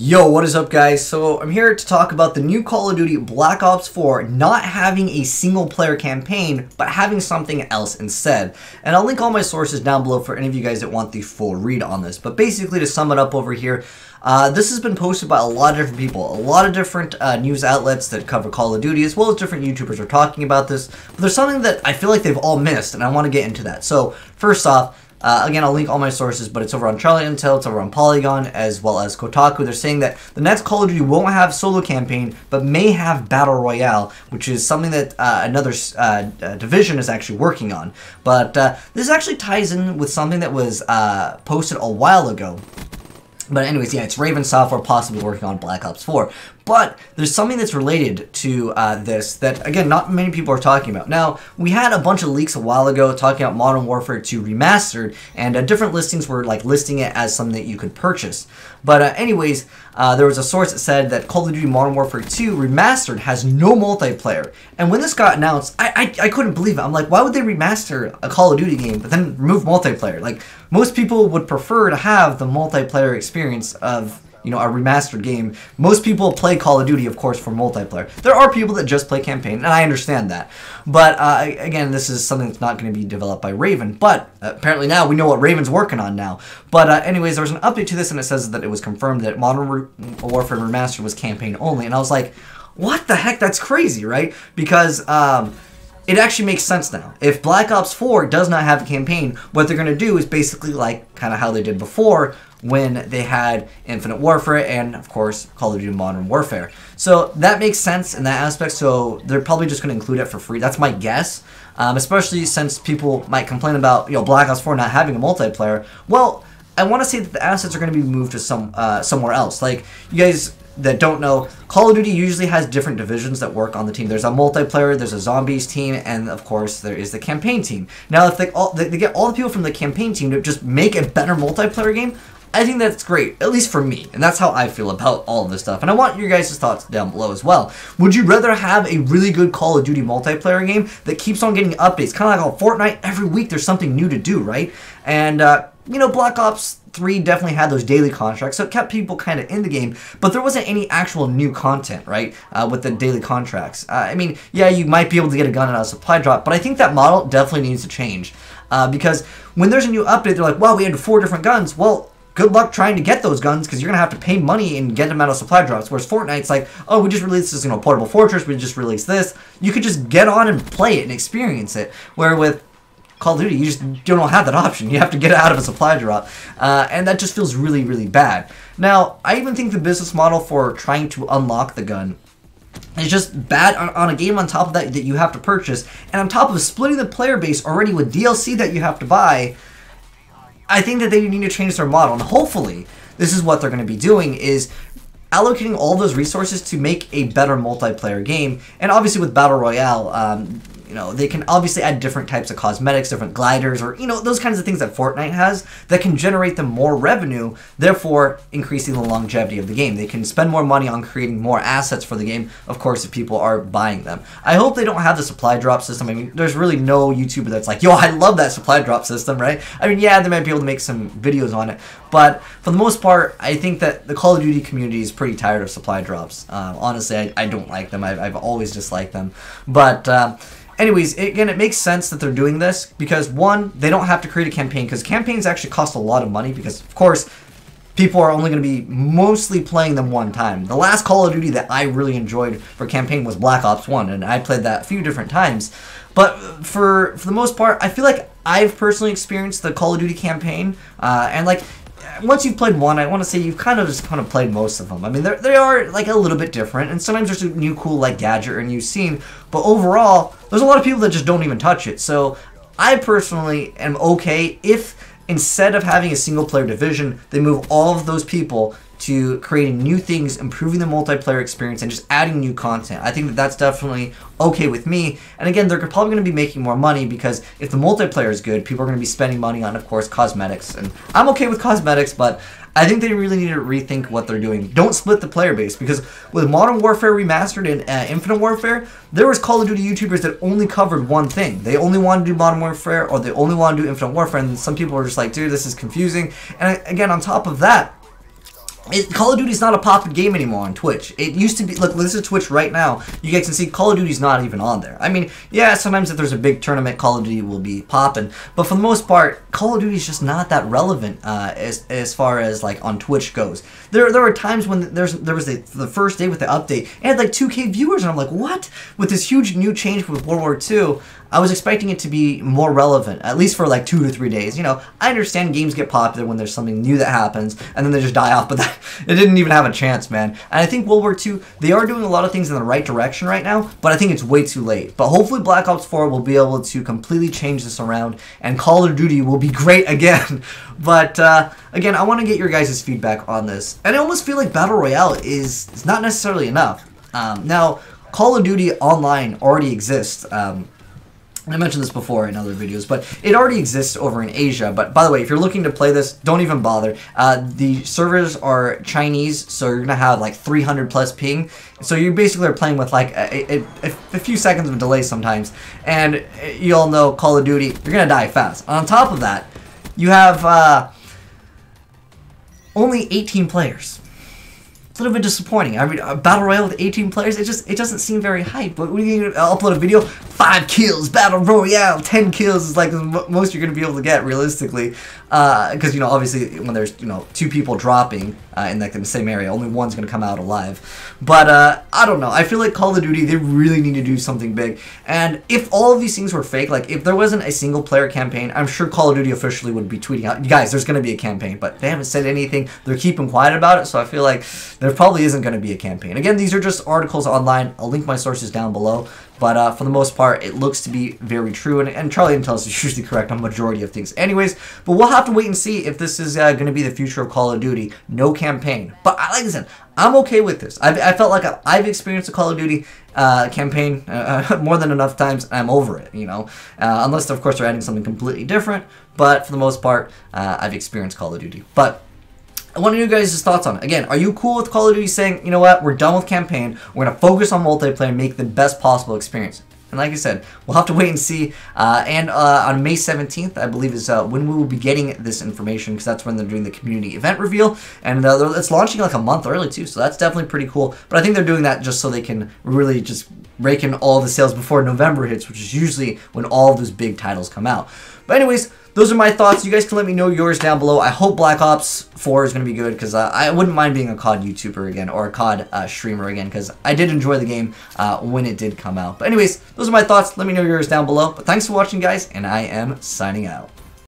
Yo, what is up guys? So I'm here to talk about the new Call of Duty Black Ops 4 not having a single player campaign, but having something else instead. And I'll link all my sources down below for any of you guys that want the full read on this. But basically, to sum it up over here, this has been posted by a lot of different people, a lot of different news outlets that cover Call of Duty, as well as different YouTubers are talking about this. But there's something that I feel like they've all missed, and I want to get into that. So first off, again, I'll link all my sources, but it's over on Charlie Intel, it's over on Polygon, as well as Kotaku. They're saying that the next Call of Duty won't have solo campaign, but may have Battle Royale, which is something that another division is actually working on. But this actually ties in with something that was posted a while ago. But anyways, yeah, it's Raven Software possibly working on Black Ops 4. But there's something that's related to this that, again, not many people are talking about. Now, we had a bunch of leaks a while ago talking about Modern Warfare 2 Remastered, and different listings were like listing it as something that you could purchase. But anyways, there was a source that said that Call of Duty Modern Warfare 2 Remastered has no multiplayer. And when this got announced, I couldn't believe it. I'm like, why would they remaster a Call of Duty game but then remove multiplayer? Like, most people would prefer to have the multiplayer experience of, you know, a remastered game. Most people play Call of Duty, of course, for multiplayer. There are people that just play campaign, and I understand that. But, again, this is something that's not going to be developed by Raven. But, apparently now we know what Raven's working on now. But, anyways, there was an update to this, and it says that it was confirmed that Modern Warfare Remastered was campaign only. And I was like, what the heck? That's crazy, right? Because, it actually makes sense now. If Black Ops 4 does not have a campaign, what they're going to do is basically like kind of how they did before when they had Infinite Warfare and, of course, Call of Duty Modern Warfare. So that makes sense in that aspect, so they're probably just going to include it for free. That's my guess, especially since people might complain about, you know, Black Ops 4 not having a multiplayer. Well, I want to say that the assets are going to be moved to somewhere else. Like, you guys that don't know, Call of Duty usually has different divisions that work on the team. There's a multiplayer, there's a zombies team, and of course there is the campaign team. Now, if they get all the people from the campaign team to just make a better multiplayer game, I think that's great, at least for me, and that's how I feel about all of this stuff. And I want your guys' thoughts down below as well. Would you rather have a really good Call of Duty multiplayer game that keeps on getting updates, kind of like on Fortnite? Every week there's something new to do, right? And, you know, Black Ops 3 definitely had those daily contracts, so it kept people kind of in the game, but there wasn't any actual new content, right, with the daily contracts. I mean, yeah, you might be able to get a gun out of a supply drop, but I think that model definitely needs to change, because when there's a new update, they're like, well, we had 4 different guns. Well, good luck trying to get those guns, because you're going to have to pay money and get them out of supply drops. Whereas Fortnite's like, oh, we just released this, you know, Portable Fortress, we just released this. You could just get on and play it and experience it. Where with Call of Duty, you don't have that option. You have to get it out of a supply drop. And that just feels really, really bad. Now, I even think the business model for trying to unlock the gun is just bad on a game on top of that you have to purchase. And on top of splitting the player base already with DLC that you have to buy, I think that they need to change their model, and hopefully this is what they're going to be doing, is allocating all those resources to make a better multiplayer game. And obviously with Battle Royale, you know, they can obviously add different types of cosmetics, different gliders, or, you know, those kinds of things that Fortnite has that can generate them more revenue, therefore increasing the longevity of the game. They can spend more money on creating more assets for the game, of course, if people are buying them. I hope they don't have the supply drop system. I mean, there's really no YouTuber that's like, yo, I love that supply drop system, right? I mean, yeah, they might be able to make some videos on it, but for the most part, I think that the Call of Duty community is pretty tired of supply drops. Honestly, I don't like them. I've always disliked them. But anyways, again, it makes sense that they're doing this because, one, they don't have to create a campaign, because campaigns actually cost a lot of money because, of course, people are only going to be mostly playing them one time. The last Call of Duty that I really enjoyed for campaign was Black Ops 1, and I played that a few different times. But for the most part, I feel like I've personally experienced the Call of Duty campaign, and like, once you've played one, I want to say you've kind of played most of them. I mean, they are like a little bit different, and sometimes there's a new cool like gadget or a new scene, but overall, there's a lot of people that just don't even touch it. So I personally am okay if instead of having a single player division, they move all of those people to creating new things, improving the multiplayer experience, and just adding new content. I think that that's definitely okay with me. And again, they're probably going to be making more money because if the multiplayer is good, people are going to be spending money on, of course, cosmetics. And I'm okay with cosmetics, but I think they really need to rethink what they're doing. Don't split the player base, because with Modern Warfare Remastered and Infinite Warfare, there was Call of Duty YouTubers that only covered one thing. They only wanted to do Modern Warfare, or they only want to do Infinite Warfare, and some people were just like, dude, this is confusing. And again, on top of that, Call of Duty is not a poppin' game anymore on Twitch. It used to be. Look, this is Twitch right now. You guys can see Call of Duty's not even on there. I mean, yeah, sometimes if there's a big tournament, Call of Duty will be poppin', but for the most part, Call of Duty is just not that relevant as far as like on Twitch goes. There were times when there was the first day with the update, it had like 2K viewers, and I'm like, what? With this huge new change with World War II, I was expecting it to be more relevant, at least for like 2 to 3 days. You know, I understand games get popular when there's something new that happens, and then they just die off, but it didn't even have a chance, man. And I think World War II, they are doing a lot of things in the right direction right now, but I think it's way too late. But hopefully Black Ops 4 will be able to completely change this around, and Call of Duty will be great again. But, again, I want to get your guys' feedback on this. And I almost feel like Battle Royale is not necessarily enough. Now, Call of Duty Online already exists. I mentioned this before in other videos, but it already exists over in Asia. But by the way, if you're looking to play this, don't even bother. The servers are Chinese, so you're going to have like 300 plus ping. So you basically are playing with like a few seconds of delay sometimes. And you all know Call of Duty, you're going to die fast. On top of that, you have only 18 players. A little bit disappointing. I mean, a battle royale with 18 players, it doesn't seem very hype. But when you upload a video, 5 kills, battle royale, 10 kills is like the most you're gonna be able to get realistically. Because you know, obviously, when there's 2 people dropping in the same area, only one's gonna come out alive. But I don't know. I feel like Call of Duty, they really need to do something big. And if all of these things were fake, like if there wasn't a single player campaign, I'm sure Call of Duty officially would be tweeting out, guys, there's gonna be a campaign. But they haven't said anything. They're keeping quiet about it. So I feel like there probably isn't going to be a campaign. Again, these are just articles online. I'll link my sources down below. But for the most part, it looks to be very true. And Charlie Intelligence is usually correct on majority of things. Anyways, but we'll have to wait and see if this is going to be the future of Call of Duty. No campaign. But like I said, I'm okay with this. I felt like I've experienced a Call of Duty campaign more than enough times. And I'm over it, you know. Unless, of course, they're adding something completely different. But for the most part, I've experienced Call of Duty. But I want to know you guys' thoughts on it. Again, are you cool with Call of Duty saying, you know what, we're done with campaign, we're going to focus on multiplayer and make the best possible experience? And like I said, we'll have to wait and see. And on May 17th, I believe, is when we will be getting this information, because that's when they're doing the community event reveal. And it's launching like a month early, too, so that's definitely pretty cool. But I think they're doing that just so they can really just rake in all the sales before November hits, which is usually when all of those big titles come out. But anyways, those are my thoughts. You guys can let me know yours down below. I hope Black Ops 4 is going to be good, because I wouldn't mind being a COD YouTuber again, or a COD streamer again, because I did enjoy the game when it did come out. But anyways, those are my thoughts. Let me know yours down below. But thanks for watching, guys, and I am signing out.